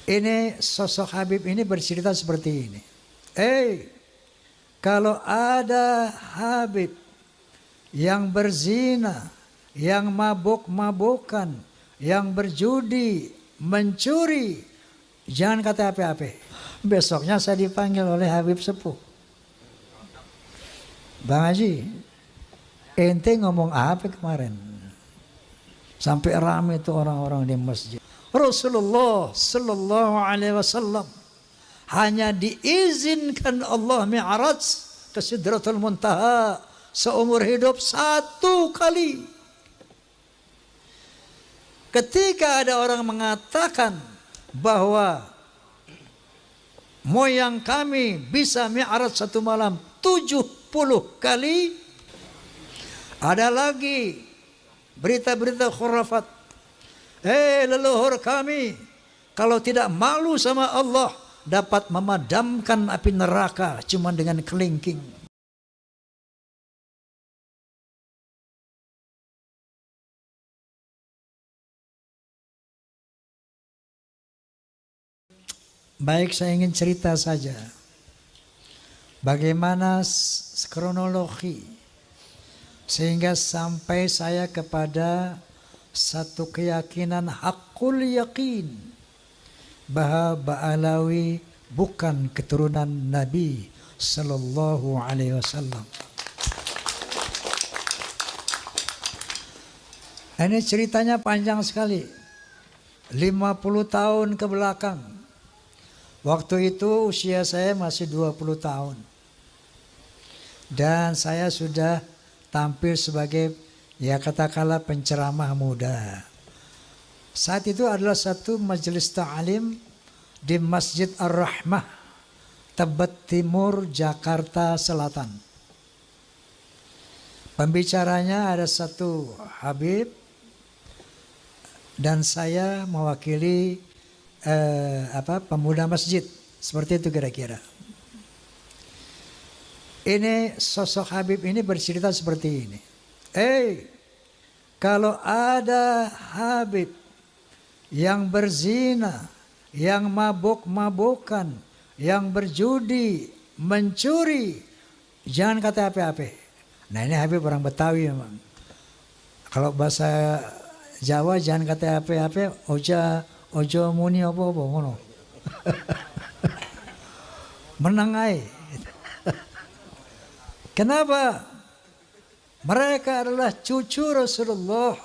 Ini sosok Habib ini bercerita seperti ini. Kalau ada Habib yang berzina, yang mabuk-mabukan, yang berjudi, mencuri, jangan kata apa-apa. Besoknya saya dipanggil oleh Habib Sepuh. Bang Haji, ente ngomong apa kemarin? Sampai ramai itu orang-orang di masjid. Rasulullah Sallallahu Alaihi Wasallam hanya diizinkan Allah mi'raj ke Sidratul Muntaha seumur hidup 1 kali. Ketika ada orang mengatakan bahwa moyang kami bisa mi'raj 1 malam 70 kali, ada lagi berita-berita khurafat. Leluhur kami kalau tidak malu sama Allah dapat memadamkan api neraka cuma dengan kelingking. Baik, saya ingin cerita saja bagaimana kronologi sehingga sampai saya kepada satu keyakinan hakul yakin bahwa Ba'alawi bukan keturunan Nabi Sallallahu Alaihi Wasallam. Ini ceritanya panjang sekali, 50 tahun ke belakang. Waktu itu usia saya masih 20 tahun. Dan saya sudah tampil sebagai, ya katakanlah, penceramah muda. Saat itu adalah satu majelis ta'lim di Masjid Ar-Rahmah, Tebet Timur, Jakarta Selatan. Pembicaranya ada satu Habib dan saya mewakili pemuda masjid. Seperti itu kira-kira. Ini sosok Habib ini bercerita seperti ini. Kalau ada Habib yang berzina, yang mabuk-mabukan, yang berjudi, mencuri, jangan kata apa-apa. Nah, ini Habib orang Betawi memang. Kalau bahasa Jawa jangan kata apa-apa, ojo muni apa-apa ngono. Menengai. Kenapa? Mereka adalah cucu Rasulullah.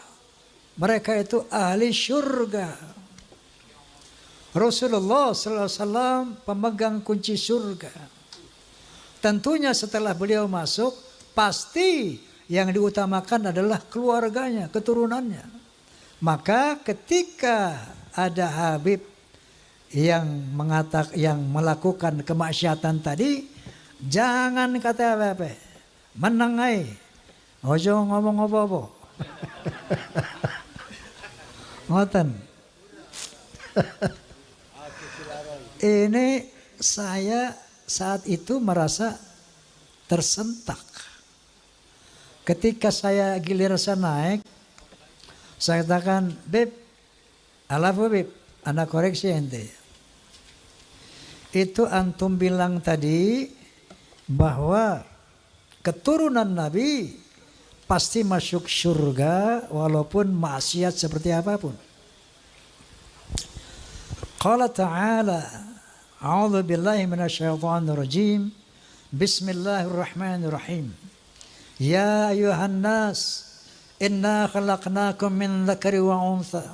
Mereka itu ahli surga. Rasulullah SAW pemegang kunci surga. Tentunya setelah beliau masuk, pasti yang diutamakan adalah keluarganya, keturunannya. Maka ketika ada Habib yang melakukan kemaksiatan tadi, jangan kata apa-apa, menengai, ojo ngomong apa-apa. Ngoten. Ini saya saat itu merasa tersentak. Ketika saya giliran saya naik, saya katakan, Beb, alafu Beb, anak koreksi ente. Itu antum bilang tadi bahwa keturunan Nabi pasti masuk surga walaupun maksiat seperti apapun. Qala ta'ala, a'udzu billahi minasyaitonir rajim. Bismillahirrahmanirrahim. Ya ayuhan nas, inna khalaqnakum min dzakari wa untha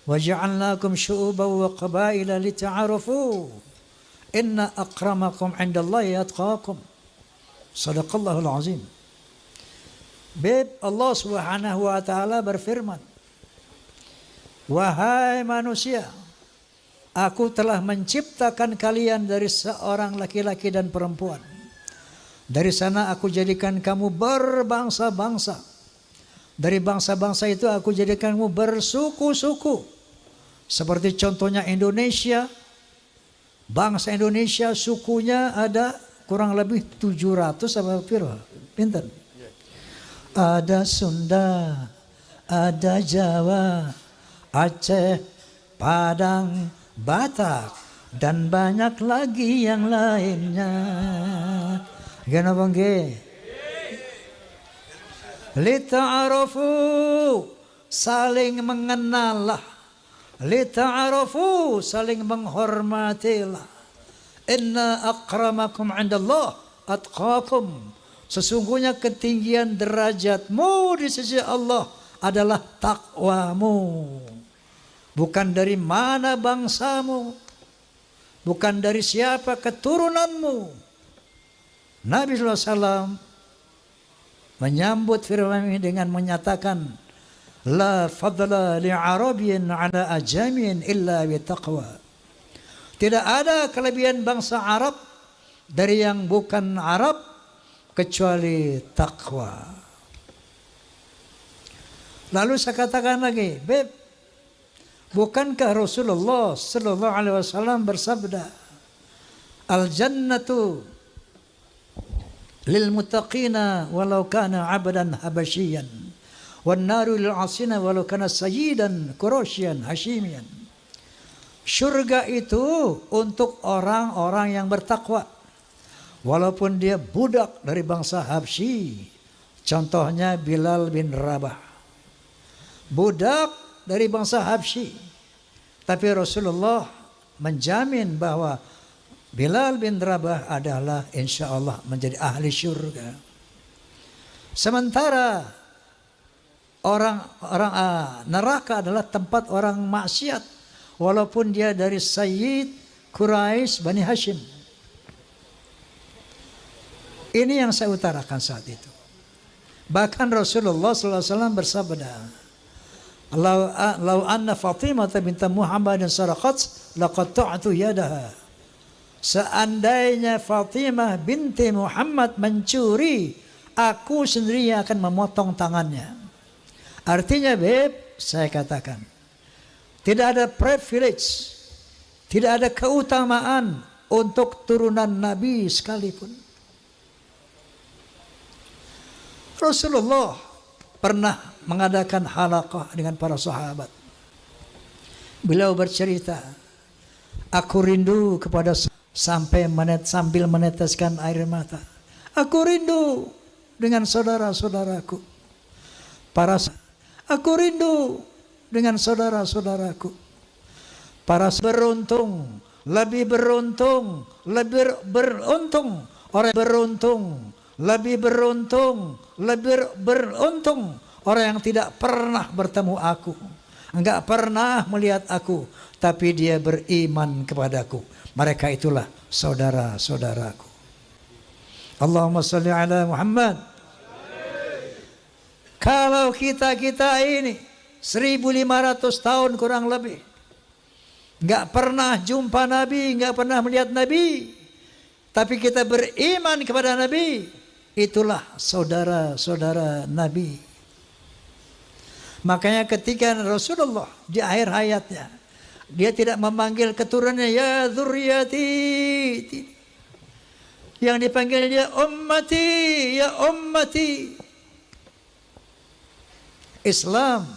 wa ja'alnakum syu'uban wa qabaila lita'arafu. Inna akramakum 'indallahi atqakum. Shadaqallahul azim. Beb, Allah Subhanahu wa taala berfirman, wahai manusia, aku telah menciptakan kalian dari seorang laki-laki dan perempuan. Dari sana aku jadikan kamu berbangsa-bangsa. Dari bangsa-bangsa itu aku jadikan kamu bersuku-suku. Seperti contohnya Indonesia. Bangsa Indonesia sukunya ada kurang lebih 700 apa piro? Pinten? Ada Sunda, ada Jawa, Aceh, Padang, Batak, dan banyak lagi yang lainnya. Kenapa nggih? Lita'arafu, saling mengenallah. Lita'arafu, saling menghormatilah. Inna akramakum indallah atqakum. Sesungguhnya ketinggian derajatmu di sisi Allah adalah takwamu. Bukan dari mana bangsamu, bukan dari siapa keturunanmu. Nabi SAW menyambut firman ini dengan menyatakan, la fadla li'arabiyyin ala ajamin illa bitaqwa. Tidak ada kelebihan bangsa Arab dari yang bukan Arab kecuali takwa. Lalu saya katakan lagi, Beb, bukankah Rasulullah sallallahu alaihi wasallam bersabda, al jannatu lil muttaqina walau kana 'abdan habasyian wan naru lil 'asina walau kana sayyidan quraisyan hashimian. Surga itu untuk orang-orang yang bertakwa walaupun dia budak dari bangsa Habsyi. Contohnya Bilal bin Rabah, budak dari bangsa Habsyi, tapi Rasulullah menjamin bahwa Bilal bin Rabah adalah insya Allah menjadi ahli surga. Sementara orang neraka adalah tempat orang maksiat, walaupun dia dari Sayyid Quraisy Bani Hashim. Ini yang saya utarakan saat itu. Bahkan Rasulullah SAW bersabda, "Lau anna Fatimah binti Muhammadin saraqat laqatta'tu yadaha." Seandainya Fatimah binti Muhammad mencuri, aku sendiri yang akan memotong tangannya. Artinya, Beb, saya katakan, tidak ada privilege, tidak ada keutamaan untuk turunan Nabi sekalipun. Rasulullah pernah mengadakan halaqah dengan para sahabat. Beliau bercerita, aku rindu kepada sampai sambil meneteskan air mata. Aku rindu dengan saudara-saudaraku. Aku rindu dengan saudara-saudaraku. Para beruntung, lebih beruntung, lebih beruntung, orang beruntung, lebih beruntung, lebih beruntung orang yang tidak pernah bertemu aku, enggak pernah melihat aku, tapi dia beriman kepadaku. Mereka itulah saudara-saudaraku. Allahumma salli ala Muhammad. Kalau kita ini 1500 tahun kurang lebih enggak pernah jumpa Nabi, enggak pernah melihat Nabi, tapi kita beriman kepada Nabi, itulah saudara-saudara Nabi. Makanya ketika Rasulullah di akhir hayatnya, dia tidak memanggil keturunannya ya dzurriyyati. Yang dipanggil dia ummati, ya ummati. Islam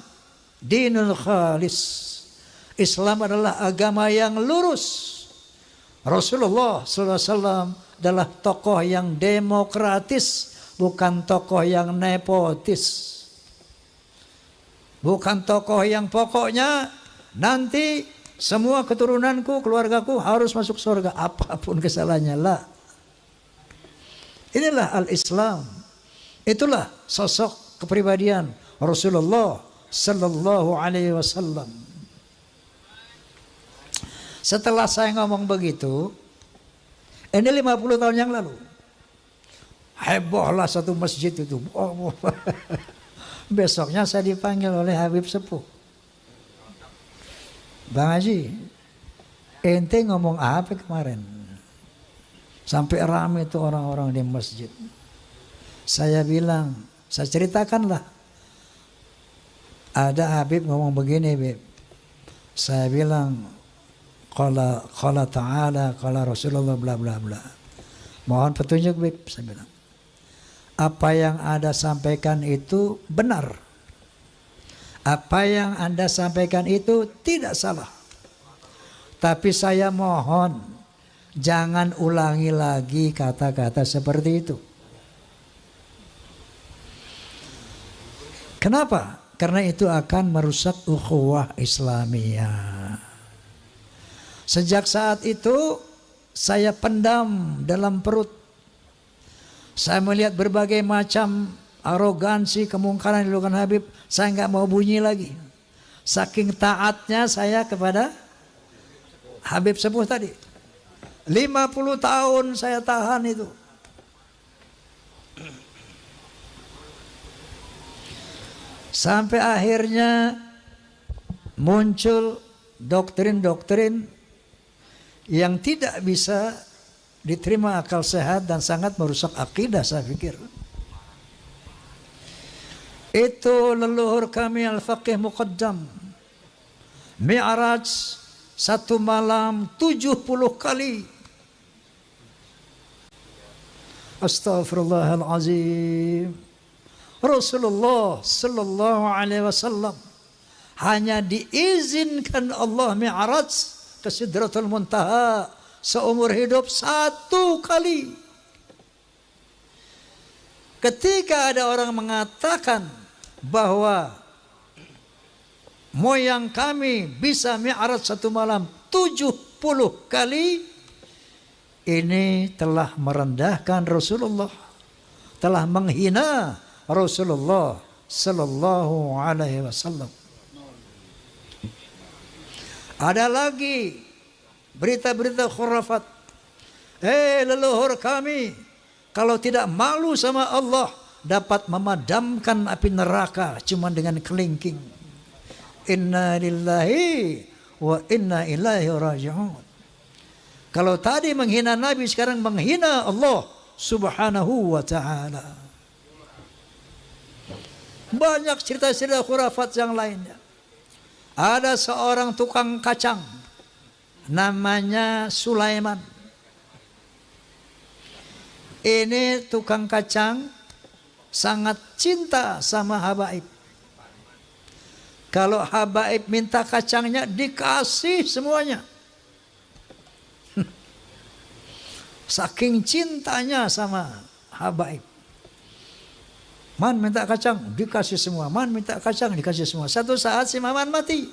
dinul khalis. Islam adalah agama yang lurus. Rasulullah SAW adalah tokoh yang demokratis, bukan tokoh yang nepotis. Bukan tokoh yang pokoknya nanti semua keturunanku, keluargaku harus masuk surga apapun kesalahannya. Lah. Inilah al-Islam. Itulah sosok kepribadian Rasulullah sallallahu alaihi wasallam. Setelah saya ngomong begitu, ini 50 tahun yang lalu, hebohlah satu masjid itu. Besoknya saya dipanggil oleh Habib Sepuh. Bang Haji, ente ngomong apa kemarin? Sampai ramai itu orang-orang di masjid. Saya bilang, saya ceritakanlah. Ada Habib ngomong begini, Habib. Saya bilang, qala ta'ala, qala Rasulullah, bla bla bla. Mohon petunjuk, Habib, saya bilang. Apa yang Anda sampaikan itu benar. Apa yang Anda sampaikan itu tidak salah. Tapi saya mohon jangan ulangi lagi kata-kata seperti itu. Kenapa? Karena itu akan merusak ukhuwah Islamiyah. Sejak saat itu saya pendam dalam perut. Saya melihat berbagai macam arogansi, kemungkaran yang dilakukan Habib. Saya nggak mau bunyi lagi. Saking taatnya saya kepada Habib Sepuh tadi. 50 tahun saya tahan itu. Sampai akhirnya muncul doktrin-doktrin yang tidak bisa diterima akal sehat dan sangat merusak akidah, saya pikir. Itu leluhur kami Al-Faqih Muqaddam. Mi'raj satu malam 70 kali. Astaghfirullahalazim. Rasulullah sallallahu alaihi wasallam hanya diizinkan Allah mi'raj ke Sidratul Muntaha seumur hidup 1 kali. Ketika ada orang mengatakan bahwa moyang kami bisa mi'raj 1 malam 70 kali, ini telah merendahkan Rasulullah, telah menghina Rasulullah sallallahu alaihi wasallam. Ada lagi berita-berita khurafat. Leluhur kami kalau tidak malu sama Allah dapat memadamkan api neraka cuma dengan kelingking. Inna lillahi wa inna ilaihi raji'un. Kalau tadi menghina Nabi, sekarang menghina Allah subhanahu wa ta'ala. Banyak cerita-cerita khurafat yang lainnya. Ada seorang tukang kacang namanya Sulaiman. Ini tukang kacang sangat cinta sama habaib. Kalau habaib minta kacangnya dikasih semuanya. Saking cintanya sama habaib. Man minta kacang, dikasih semua. Man minta kacang, dikasih semua. Satu saat si Maman mati.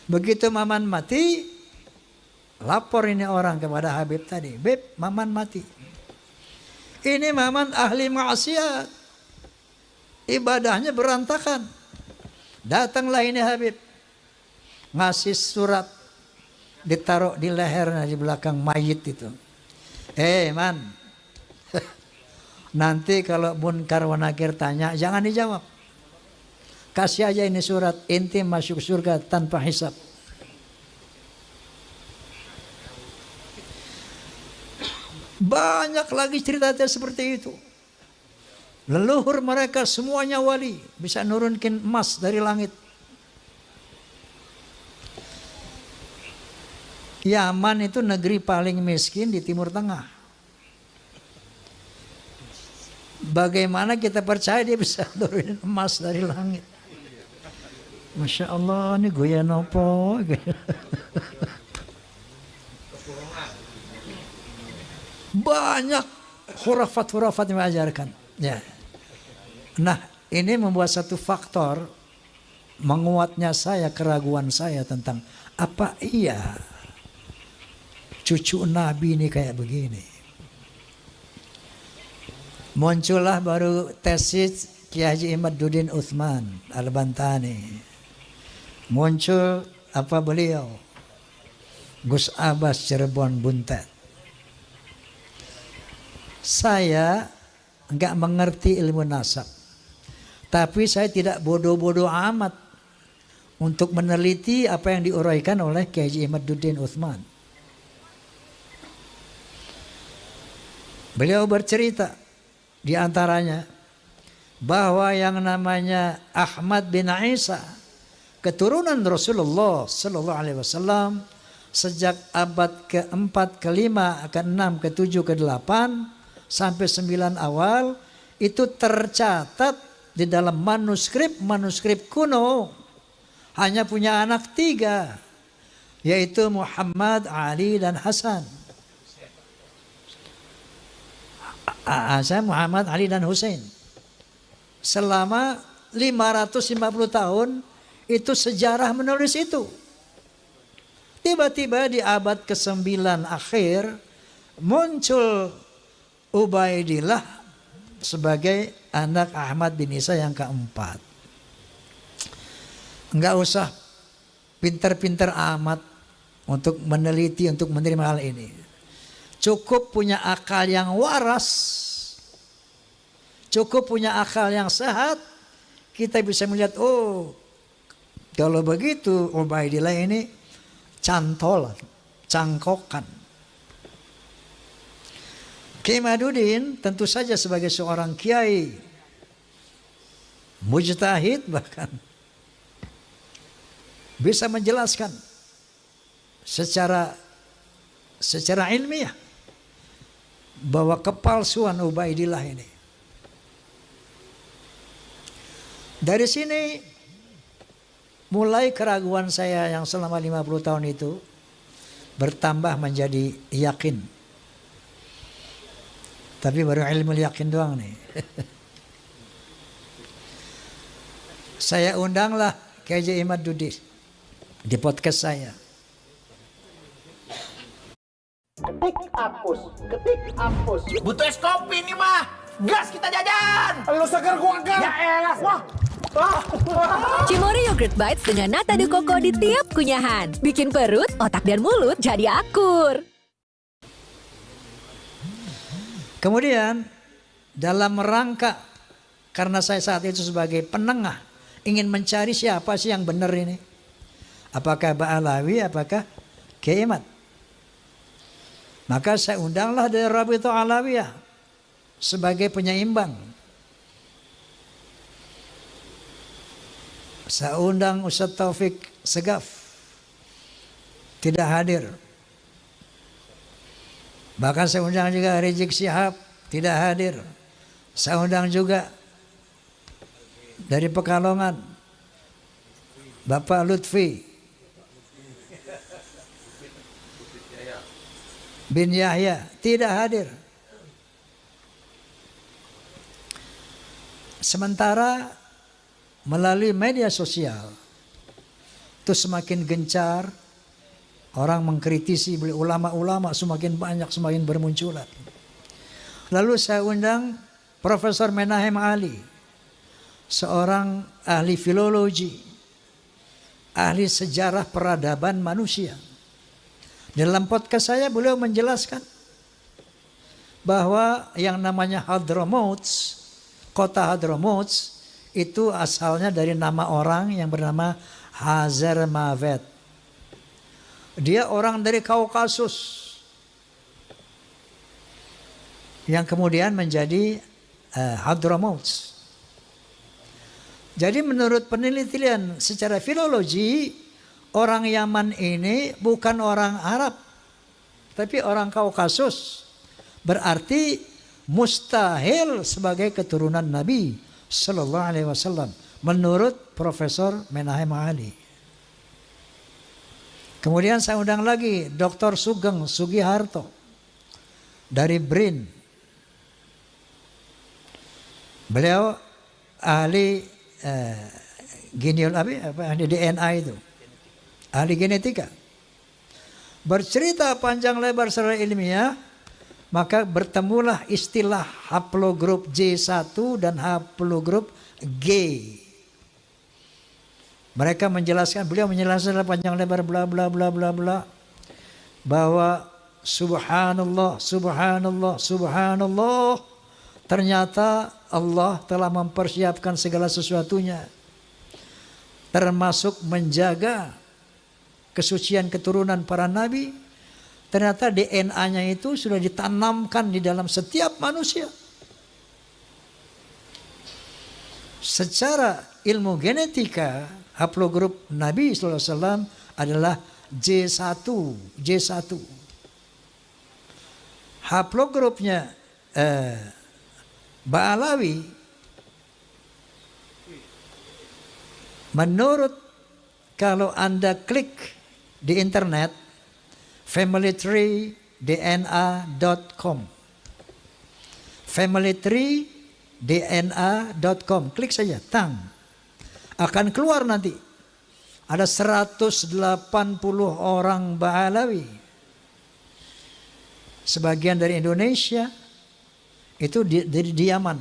Begitu Maman mati, lapor ini orang kepada Habib tadi. Beb, Maman mati. Ini Maman ahli maksiat. Ibadahnya berantakan. Datanglah ini Habib. Ngasih surat. Ditaruh di lehernya di belakang mayit itu. Man. Nanti kalau Munkar wa Nakir tanya, jangan dijawab. Kasih aja ini surat, inti masuk surga tanpa hisab. Banyak lagi cerita seperti itu. Leluhur mereka semuanya wali, bisa nurunkin emas dari langit. Yaman itu negeri paling miskin di Timur Tengah. Bagaimana kita percaya dia bisa turunin emas dari langit? Masya Allah, ini goya nopo. Banyak khurafat-khurafat yang mengajarkan. Ya. Nah, ini membuat satu faktor menguatnya saya, keraguan saya tentang apa iya cucu Nabi ini kayak begini. Muncullah baru tesis Kiai Haji Imaduddin Utsman Al-Bantani. Muncul apa beliau? Gus Abbas Cirebon Buntet. Saya enggak mengerti ilmu nasab. Tapi saya tidak bodoh-bodoh amat untuk meneliti apa yang diuraikan oleh Kiai Haji Imaduddin Utsman. Beliau bercerita di antaranya bahwa yang namanya Ahmad bin Isa, keturunan Rasulullah sallallahu alaihi wasallam, sejak abad ke-4, ke-5, ke-6, ke-7, ke-8 sampai 9 awal itu tercatat di dalam manuskrip kuno. Hanya punya anak 3. yaitu Muhammad, Ali dan Hasan. Muhammad, Ali dan Hussein. Selama 550 tahun itu sejarah menulis itu. Tiba-tiba di abad ke-9 akhir muncul Ubaidillah sebagai anak Ahmad bin Isa yang keempat. Enggak usah pintar-pintar amat untuk meneliti, untuk menerima hal ini. Cukup punya akal yang waras, cukup punya akal yang sehat, kita bisa melihat, oh kalau begitu Ubaidillah ini cantol, cangkokan. Kiai Madudin tentu saja sebagai seorang kiai, mujtahid bahkan, bisa menjelaskan secara ilmiah bahwa kepalsuan Ubaidillah ini. Dari sini mulai keraguan saya yang selama 50 tahun itu bertambah menjadi yakin. Tapi baru ilmu yakin doang nih. Saya undanglah KJ Imad Dudi di podcast saya. Ketik hapus. Butuh es kopi nih mah. Gas kita jajan. Lu seger gua gas. Ya elah, wah. Cimory Yogurt Bites dengan nata de coco di tiap kunyahan. Bikin perut, otak dan mulut jadi akur. Kemudian dalam rangka, karena saya saat itu sebagai penengah ingin mencari siapa sih yang benar ini. Apakah Ba'alawi, apakah Kiai Imad. Maka saya undanglah dari Rabithah Alawiyah sebagai penyeimbang. Saya undang Ustaz Taufik Segaf, tidak hadir. Bahkan saya undang juga Rizik Syihab, tidak hadir. Saya undang juga dari Pekalongan Bapak Lutfi bin Yahya, tidak hadir. Sementara melalui media sosial itu semakin gencar, orang mengkritisi ulama-ulama semakin banyak, semakin bermunculan. Lalu saya undang Profesor Menahem Ali, seorang ahli filologi, ahli sejarah peradaban manusia. Dalam podcast saya beliau menjelaskan bahwa yang namanya Hadramaut, kota Hadramaut itu asalnya dari nama orang yang bernama Hazarmavet. Dia orang dari Kaukasus yang kemudian menjadi Hadramaut. Jadi menurut penelitian secara filologi, orang Yaman ini bukan orang Arab, tapi orang Kaukasus. Berarti mustahil sebagai keturunan Nabi Sallallahu Alaihi Wasallam menurut Profesor Menahem Ali. Kemudian saya undang lagi Dr. Sugeng Sugiharto dari BRIN. Beliau ahli ahli DNA itu, ahli genetika. Bercerita panjang lebar secara ilmiah, maka bertemulah istilah haplogrup J1 dan haplogrup G. Mereka menjelaskan, beliau menjelaskan panjang lebar bla bla bla bla bla, bahwa subhanallah, subhanallah, subhanallah, ternyata Allah telah mempersiapkan segala sesuatunya, termasuk menjaga kesucian keturunan para nabi. Ternyata DNA-nya itu sudah ditanamkan di dalam setiap manusia. Secara ilmu genetika, haplogrup Nabi SAW adalah J1. Haplogrupnya Ba'alawi, menurut kalau Anda klik di internet, familytreedna.com. familytreedna.com. Klik saja, tang. Akan keluar nanti. Ada 180 orang Ba'alawi. Sebagian dari Indonesia, itu dari Yaman.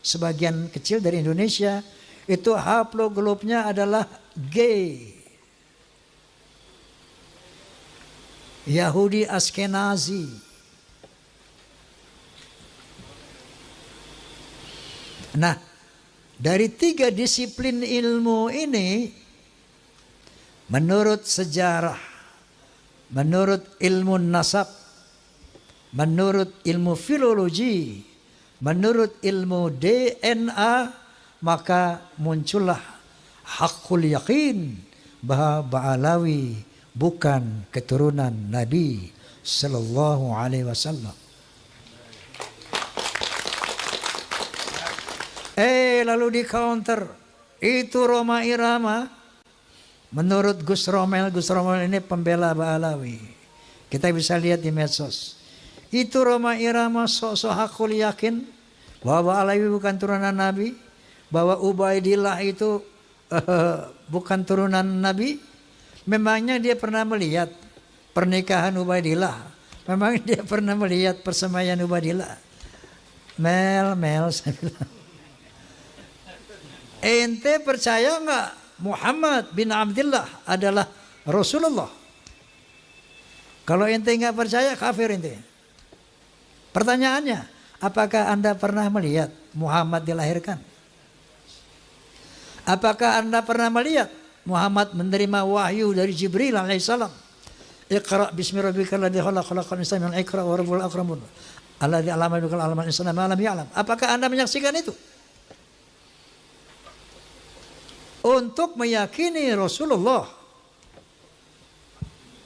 Sebagian kecil dari Indonesia, itu haploglobnya adalah gay. Yahudi Askenazi. Nah, dari 3 disiplin ilmu ini, menurut sejarah, menurut ilmu nasab, menurut ilmu filologi, menurut ilmu DNA, maka muncullah hakul yakin bahwa Ba'alawi bukan keturunan Nabi Sallallahu Alaihi Wasallam. Lalu di counter itu Roma Irama. Menurut Gus Romel ini pembela Ba'alawi. Kita bisa lihat di medsos. Itu Roma Irama sok-sok hakul yakin bahwa Ba'alawi bukan turunan Nabi, bahwa Ubaidillah itu bukan turunan Nabi. Memangnya dia pernah melihat pernikahan Ubaidillah? Memang dia pernah melihat persemaian Ubaidillah? Mel, saya bilang. Ente percaya nggak Muhammad bin Abdullah adalah Rasulullah? Kalau ente nggak percaya, kafir ente. Pertanyaannya, apakah Anda pernah melihat Muhammad dilahirkan? Apakah Anda pernah melihat Muhammad menerima wahyu dari Jibril alaihissalam? Iqra bismi rabbikal ladzi khalaq, khalaqal insana min 'alaq, wa rabbul akramun alladzi 'allama bil qalam 'allama al-insana ma lam ya'lam. Apakah Anda menyaksikan itu? Untuk meyakini Rasulullah,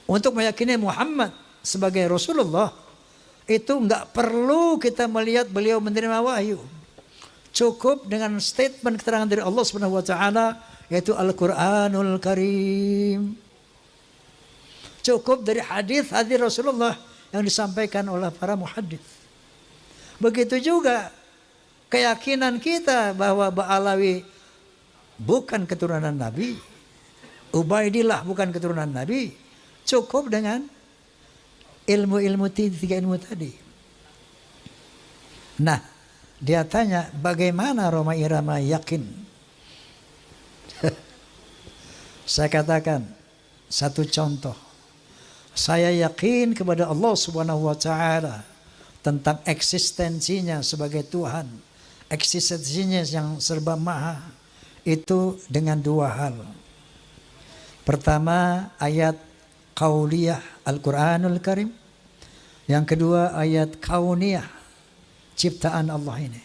untuk meyakini Muhammad sebagai Rasulullah, itu enggak perlu kita melihat beliau menerima wahyu. Cukup dengan statement keterangan dari Allah Subhanahu wa taala, yaitu Al-Qur'anul Karim. Cukup dari hadis-hadis Rasulullah yang disampaikan oleh para muhaddits. Begitu juga keyakinan kita bahwa Ba'alawi bukan keturunan Nabi, Ubaidillah bukan keturunan Nabi, cukup dengan ilmu-ilmu 3 ilmu tadi. Nah, dia tanya, bagaimana Roma Irama yakin? Saya katakan satu contoh. Saya yakin kepada Allah Subhanahu wa taala tentang eksistensinya sebagai Tuhan, eksistensinya yang serba maha. Itu dengan 2 hal. Pertama, ayat qauliyah Al-Quranul Karim. Yang kedua, ayat kauniyah, ciptaan Allah ini.